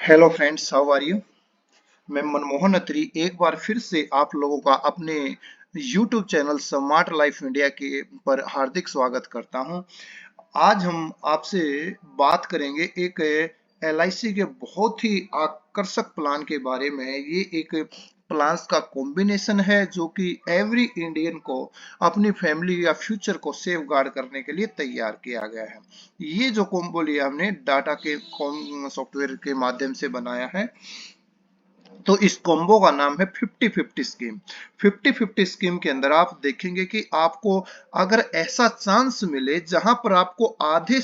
Hello friends, how are you. मैं मनमोहन अत्री एक बार फिर से आप लोगों का अपने YouTube channel smart life India के पर हार्दिक स्वागत करता हूं। आज हम आपसे बात करेंगे एक LIC के बहुत ही आकर्षक प्लान के बारे में। ये एक प्लान्स का कॉम्बिनेशन है जो कि एवरी इंडियन को अपनी फैमिली या फ्यूचर को सेफ गार्ड करने के लिए तैयार किया गया है। ये जो कॉम्बो लिया हमने डाटा के सॉफ्टवेयर के माध्यम से बनाया है। तो इस कॉम्बो का नाम है 50-50 स्कीम। 50-50 स्कीम के अंदर आप देखेंगे कि आपको अगर ऐसा चांस मिले जहां पर आपको आधे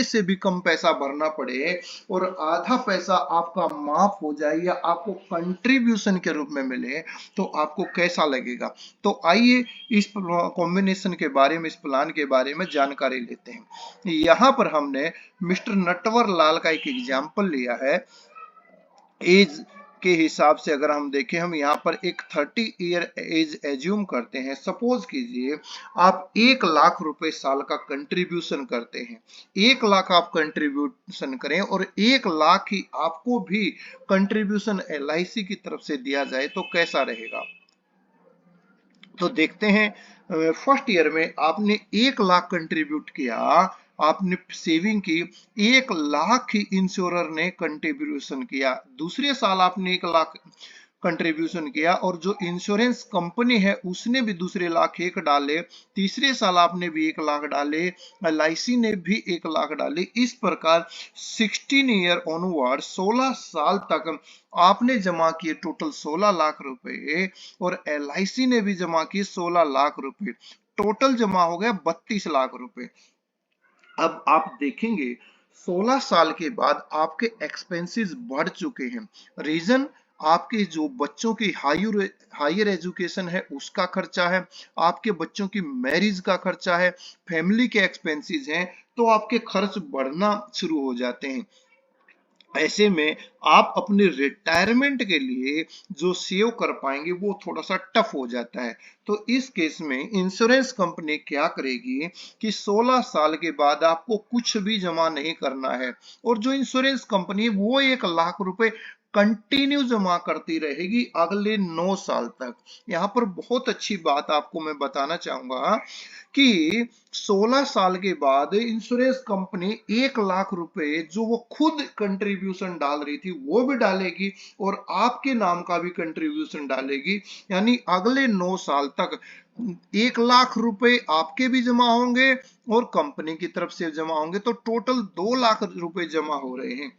से भी कम पैसा भरना पड़े और आधा पैसा आपका माफ हो जाए या आपको कंट्रीब्यूशन के रूप में मिले, तो आपको कैसा लगेगा। तो आइए इस कॉम्बिनेशन के बारे में, इस प्लान के बारे में जानकारी लेते हैं। यहाँ पर हमने मिस्टर नटवर लाल का एक एग्जाम्पल लिया है। एज के हिसाब से अगर हम देखें, हम यहाँ पर एक 30 ईयर एज एज्यूम करते हैं। सपोज कीजिए आप 1 लाख रुपए साल का कंट्रीब्यूशन करते हैं। 1 लाख आप कंट्रीब्यूशन करें और 1 लाख ही आपको भी कंट्रीब्यूशन LIC की तरफ से दिया जाए तो कैसा रहेगा। तो देखते हैं, फर्स्ट ईयर में आपने 1 लाख कंट्रीब्यूट किया, आपने सेविंग की, 1 लाख ही इंश्योरर ने कंट्रीब्यूशन किया। दूसरे साल आपने 1 लाख कंट्रीब्यूशन किया और जो इंश्योरेंस कंपनी है उसने भी दूसरे लाख 1 डाले। तीसरे साल आपने भी 1 लाख डाले, LIC ने भी 1 लाख डाले। इस प्रकार 16 ईयर ऑनवर्ड, 16 साल तक आपने जमा किए टोटल 16 लाख रुपए और LIC ने भी जमा किए 16 लाख रुपए। टोटल जमा हो गया 32 लाख रुपए। अब आप देखेंगे 16 साल के बाद आपके एक्सपेंसेस बढ़ चुके हैं। रीजन, आपके जो बच्चों की हायर एजुकेशन है उसका खर्चा है, आपके बच्चों की मैरिज का खर्चा है, फैमिली के एक्सपेंसेस हैं, तो आपके खर्च बढ़ना शुरू हो जाते हैं। ऐसे में आप अपने रिटायरमेंट के लिए जो सेव कर पाएंगे वो थोड़ा सा टफ हो जाता है। तो इस केस में इंश्योरेंस कंपनी क्या करेगी कि 16 साल के बाद आपको कुछ भी जमा नहीं करना है और जो इंश्योरेंस कंपनी वो 1 लाख रुपए कंटिन्यू जमा करती रहेगी अगले 9 साल तक। यहाँ पर बहुत अच्छी बात आपको मैं बताना चाहूंगा कि 16 साल के बाद इंश्योरेंस कंपनी 1 लाख रुपए जो वो खुद कंट्रीब्यूशन डाल रही थी वो भी डालेगी और आपके नाम का भी कंट्रीब्यूशन डालेगी। यानी अगले 9 साल तक 1 लाख रुपए आपके भी जमा होंगे और कंपनी की तरफ से जमा होंगे, तो टोटल 2 लाख रुपए जमा हो रहे हैं।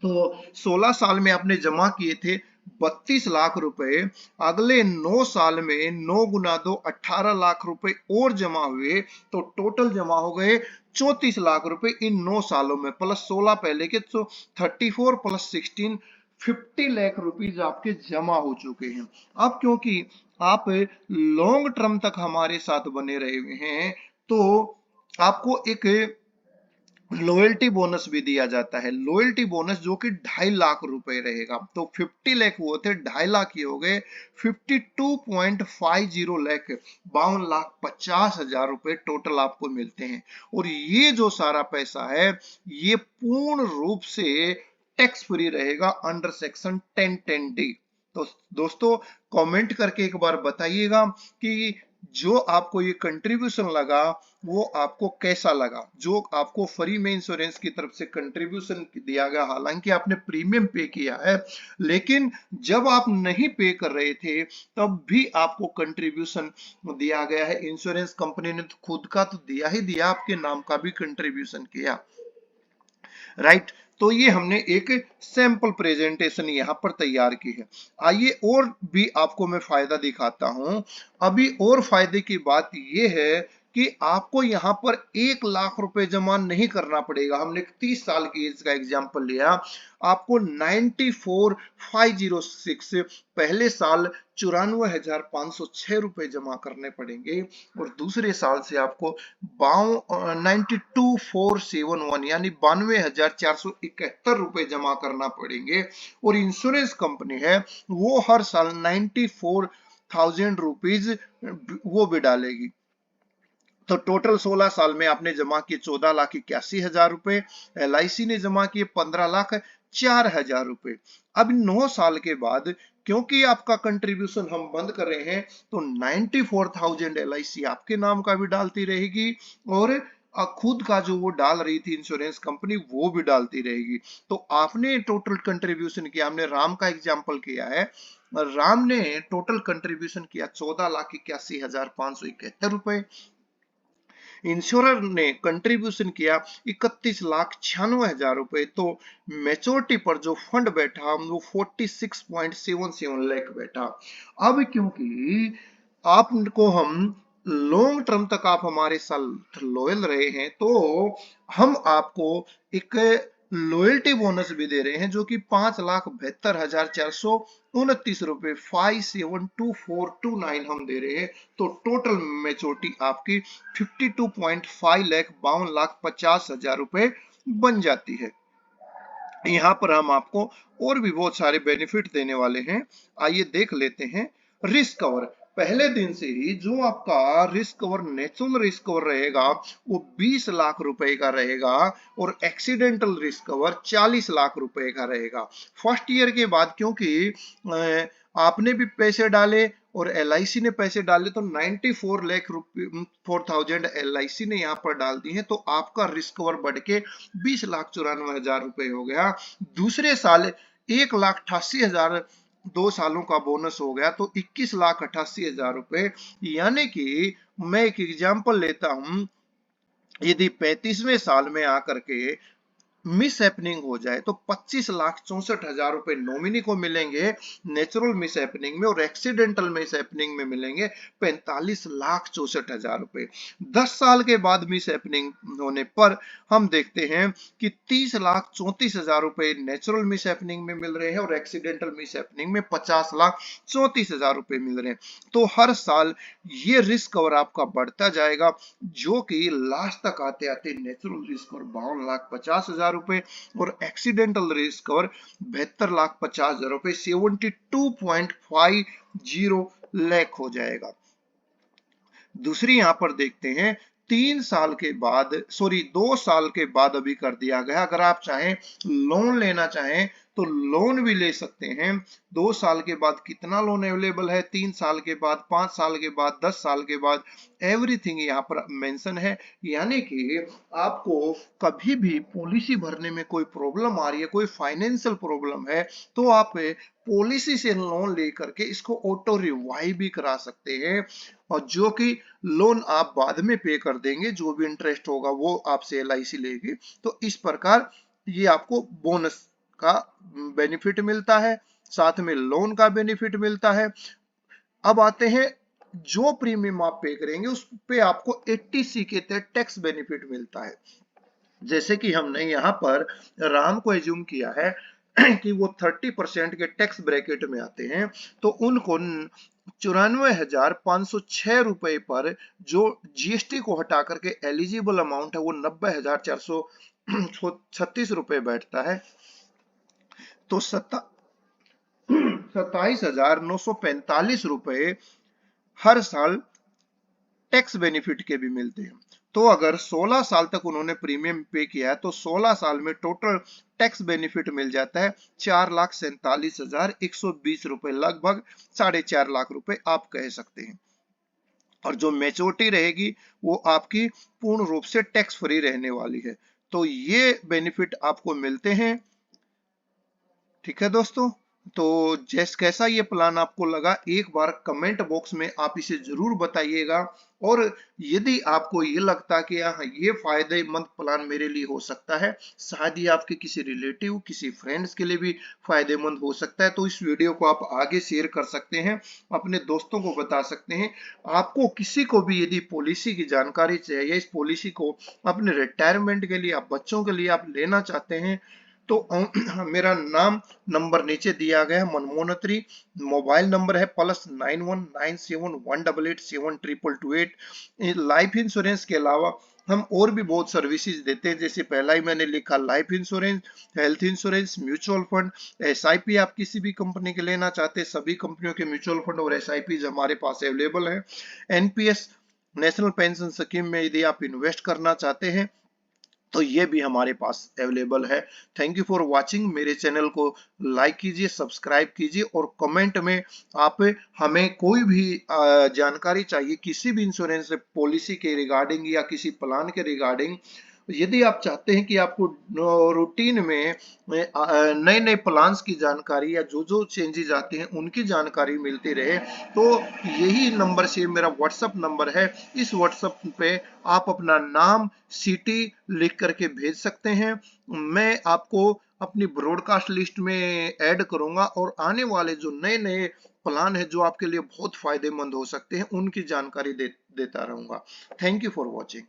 तो 16 साल में आपने जमा किए थे 32 लाख रुपए, अगले 9 साल में 9 गुना 2 18 लाख रुपए और जमा हुए, तो टोटल जमा हो गए 34 लाख रुपए इन 9 सालों में, प्लस 16 पहले के, तो 34 प्लस 16 50 लाख रुपीज आपके जमा हो चुके हैं। अब क्योंकि आप लॉन्ग टर्म तक हमारे साथ बने रहे हुए हैं, तो आपको एक लॉयल्टी बोनस भी दिया जाता है। लॉयल्टी बोनस जो कि 2.5 लाख रुपए रहेगा। तो 50 लाख वो थे, 2.5 लाख ये हो गए 52.50 लाख, 52,50,000 रुपए टोटल आपको मिलते हैं। और ये जो सारा पैसा है ये पूर्ण रूप से टैक्स फ्री रहेगा अंडर सेक्शन 1010D। तो दोस्तों, कमेंट करके एक बार बताइएगा कि जो आपको ये कंट्रीब्यूशन लगा वो आपको कैसा लगा। जो आपको फ्री में इंश्योरेंस की तरफ से कंट्रीब्यूशन दिया गया, हालांकि आपने प्रीमियम पे किया है, लेकिन जब आप नहीं पे कर रहे थे तब भी आपको कंट्रीब्यूशन दिया गया है। इंश्योरेंस कंपनी ने तो खुद का तो दिया ही दिया, आपके नाम का भी कंट्रीब्यूशन किया, राइट। तो ये हमने एक सैंपल प्रेजेंटेशन यहां पर तैयार की है। आइए और भी आपको मैं फायदा दिखाता हूं। अभी और फायदे की बात ये है कि आपको यहां पर 1 लाख रुपए जमा नहीं करना पड़ेगा। हमने 30 साल की एज का एग्जांपल लिया, आपको 94,506 पहले साल 94,506 रुपए जमा करने पड़ेंगे और दूसरे साल से आपको 92,471 यानी 92,471 रुपए जमा करना पड़ेंगे। और इंश्योरेंस कंपनी है वो हर साल 94,000 रुपीज वो भी डालेगी। तो टोटल 16 साल में आपने जमा किए 14,81,000 रुपए, LIC ने जमा किए 15,04,000 रुपए। अब 9 साल के बाद क्योंकि आपका कंट्रीब्यूशन हम बंद कर रहे हैं तो 94,000 LIC आपके नाम का भी डालती रहेगी और खुद का जो वो डाल रही थी इंश्योरेंस कंपनी वो भी डालती रहेगी। तो आपने टोटल कंट्रीब्यूशन किया, हमने राम का एग्जांपल किया है, राम ने टोटल कंट्रीब्यूशन किया 14,81,571 रुपए। इंश्योरर ने कंट्रीब्यूशन किया 31,96,000 रुपए। तो मेच्योरिटी पर जो फंड बैठा वो 46.77 लाख बैठा। अब क्योंकि आपको हम लॉन्ग टर्म तक आप हमारे साथ लॉयल रहे हैं तो हम आपको एक लॉयल्टी बोनस भी दे रहे हैं जो कि 5,72,429 रुपए 572429 हम दे रहे हैं। तो टोटल मेच्योरिटी आपकी 52.5 लाख 52,50,000 रुपए बन जाती है। यहाँ पर हम आपको और भी बहुत सारे बेनिफिट देने वाले हैं, आइए देख लेते हैं। रिस्क कवर पहले दिन से ही जो आपका risk cover natural risk cover रहेगा वो 20 लाख रुपए का रहेगा और एक्सीडेंटल रिस्क कवर 40 लाख रुपए का रहेगा। फर्स्ट ईयर के बाद क्योंकि आपने भी पैसे डाले और LIC ने पैसे डाले तो 94 लाख रुपए 4,000 LIC ने यहाँ पर डाल दी है तो आपका रिस्क कवर बढ़ के 20,94,000 रुपए हो गया। दूसरे साल 1,88,000 2 सालों का बोनस हो गया तो 21,88,000 रुपए। यानी कि मैं एक एग्जांपल लेता हूं, यदि 35वें साल में आकर के मिस हैपनिंग हो जाए तो 25,64,000 रुपए नॉमिनी को मिलेंगे नेचुरल मिस हैपनिंग में और एक्सीडेंटल मिस हैपनिंग में मिलेंगे 45,64,000 रुपए। 10 साल के बाद मिस हैपनिंग होने पर हम देखते हैं कि 30,34,000 रुपए नेचुरल मिस हैपनिंग में मिल रहे हैं और एक्सीडेंटल मिस हैपनिंग में 50,34,000 रुपए मिल रहे हैं। तो हर साल ये रिस्क कवर आपका बढ़ता जाएगा जो कि लास्ट तक आते आते नेचुरल रिस्क कवर 52,50,000 रुपए और एक्सीडेंटल रिस्क कवर 72,50,000 रुपए 72.50 लाख हो जाएगा। दूसरी यहां पर देखते हैं 2 साल के बाद अभी कर दिया गया, अगर आप चाहें लोन लेना चाहें तो लोन भी ले सकते हैं। 2 साल के बाद कितना लोन अवेलेबल है, 3 साल के बाद, 5 साल के बाद, 10 साल के बाद, एवरीथिंग यहाँ पर मेंशन है। यानी कि आपको कभी भी पॉलिसी भरने में कोई प्रॉब्लम आ रही है, कोई फाइनेंशियल प्रॉब्लम है तो आप पॉलिसी से लोन लेकर के इसको ऑटो रिवाइव भी करा सकते हैं और जो कि लोन आप बाद में पे कर देंगे, जो भी इंटरेस्ट होगा वो आपसे LIC लेगी। तो इस प्रकार ये आपको बोनस का बेनिफिट मिलता है, साथ में लोन का बेनिफिट मिलता है। अब आते हैं जो प्रीमियम आप पे करेंगे उस पे आपको 80C के तहत टैक्स बेनिफिट मिलता है। जैसे कि हमने यहाँ पर राम को एज्यूम किया है कि वो 30% के टैक्स ब्रैकेट में आते हैं तो उनको 94,506 रुपए पर जो GST को हटा करके एलिजिबल अमाउंट है वो 90,436 रुपए बैठता है। तो 27,945 रुपए हर साल टैक्स बेनिफिट के भी मिलते हैं। तो अगर 16 साल तक उन्होंने प्रीमियम पे किया है तो 16 साल में टोटल टैक्स बेनिफिट मिल जाता है 4,47,120 रुपए, लगभग 4.5 लाख रुपए आप कह सकते हैं। और जो मेच्योरिटी रहेगी वो आपकी पूर्ण रूप से टैक्स फ्री रहने वाली है। तो ये बेनिफिट आपको मिलते हैं। ठीक है दोस्तों, तो कैसा ये प्लान आपको लगा एक बार कमेंट बॉक्स में आप इसे जरूर बताइएगा। और यदि आपको ये लगता कि हाँ ये फायदेमंद प्लान मेरे लिए हो सकता है, शायद ये आपके किसी रिलेटिव, किसी फ्रेंड्स के लिए भी फायदेमंद हो सकता है, तो इस वीडियो को आप आगे शेयर कर सकते हैं, अपने दोस्तों को बता सकते हैं। आपको किसी को भी यदि पॉलिसी की जानकारी चाहिए, इस पॉलिसी को अपने रिटायरमेंट के लिए, आप बच्चों के लिए आप लेना चाहते हैं तो मेरा नाम नंबर नीचे दिया गया है, मनमोहन अत्री। मोबाइल नंबर है +919718872288। लाइफ इंश्योरेंस के अलावा हम और भी बहुत सर्विसेज देते हैं, जैसे पहला ही मैंने लिखा life insurance, health insurance, mutual fund, SIP आप किसी भी कंपनी के लेना चाहते हैं, सभी कंपनियों के म्यूचुअल फंड और SIP हमारे पास अवेलेबल है। NPS नेशनल पेंशन स्कीम में यदि आप इन्वेस्ट करना चाहते हैं तो ये भी हमारे पास अवेलेबल है। Thank you for watching. मेरे चैनल को लाइक कीजिए, सब्सक्राइब कीजिए और कमेंट में आप हमें कोई भी जानकारी चाहिए किसी भी इंश्योरेंस पॉलिसी के रिगार्डिंग या किसी प्लान के रिगार्डिंग, यदि आप चाहते हैं कि आपको रूटीन में नए नए प्लान्स की जानकारी या जो जो चेंजेस आते हैं उनकी जानकारी मिलती रहे, तो यही नंबर से मेरा व्हाट्सएप नंबर है। इस व्हाट्सएप पे आप अपना नाम, सिटी लिख करके भेज सकते हैं। मैं आपको अपनी ब्रॉडकास्ट लिस्ट में ऐड करूंगा और आने वाले जो नए नए प्लान है जो आपके लिए बहुत फायदेमंद हो सकते हैं उनकी जानकारी देता रहूंगा। Thank you for watching.